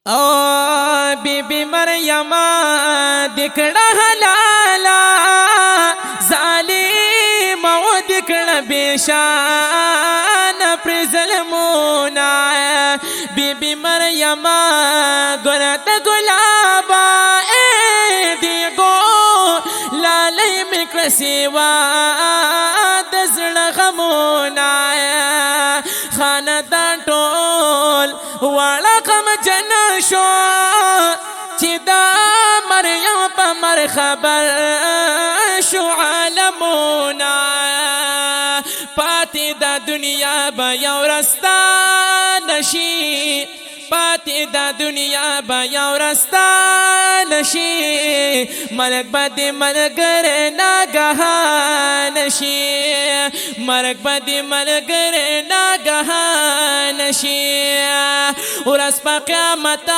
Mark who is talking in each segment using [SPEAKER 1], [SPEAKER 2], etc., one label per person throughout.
[SPEAKER 1] او بی بی مریم دکڑا حلالا ظالم او دکڑا بیشان پر ظلمونا بی بی مریم گلت گلابا دیگو لالی مکر سیوا دزل غمونا خاندان ټول والا غم جن شو چې دا مریم په مر خبر شو عالمونا پاتې د دنیا به یو رستا نشي پاتې د دنیا به یو رستا نشي مرګ به د ملګری ناګهان شي مرګ به د ملګری ناګهان شي ورځ په قیامت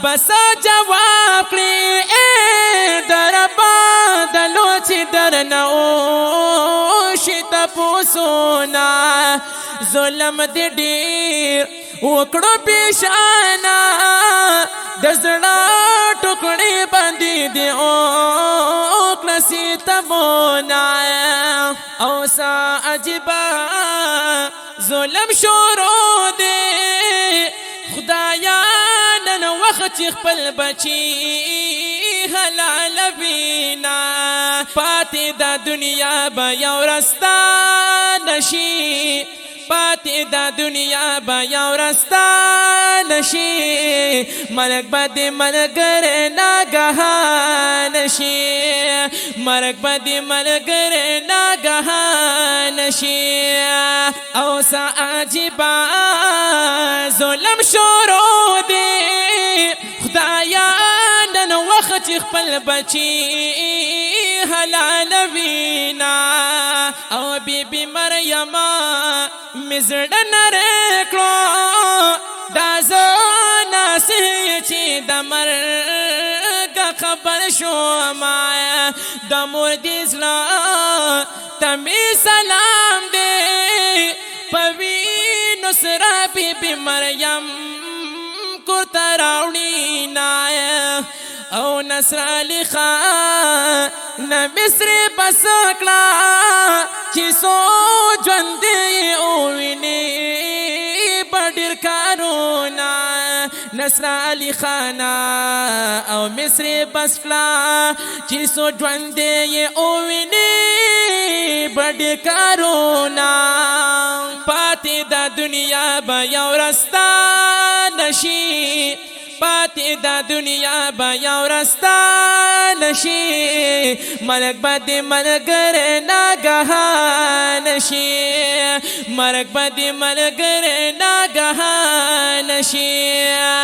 [SPEAKER 1] بس جواب کړي دربا د لوچې درنه وشي تپوسونه ظلم دې ډېر وکړو پیشانا د زړه ټوکړې باندې دې وکړه ستمونه او سا عجیبه ظلم شروع دی خدایا نن وخت چې خپل بچي حلالوینا پاتې د دنیا به یو رستا نشي پاتې د دنیا به یو رستا نشي مرګ به د ملګری ناګهان شي مرګ به د ملګری ناګهان شي او سا عجیبه ظلم شروع دی خدایا نن وخت چې خپل بچي حلالوینا او بی بی مریم مزړه نری کړو دا زه ناسې چې د مرګ خبر شوم د مور دې زړه ته مې سلام دی په وینو سره بی بی مریم کور ته راوړینا او نصر علی خان نه مصرې بس کړه چې څو ژوندی وویني په ډېر کارونه نصر علی خان او مصرې بس کړه چې څو ژوندی وویني په ډېر کارونه پاتې د دنیا به یو رستا نشي پاتې د دنیا به یو رستا نشي مرګ به د ملګری ناګهان شي مرګ به د ملګری ناګهان شي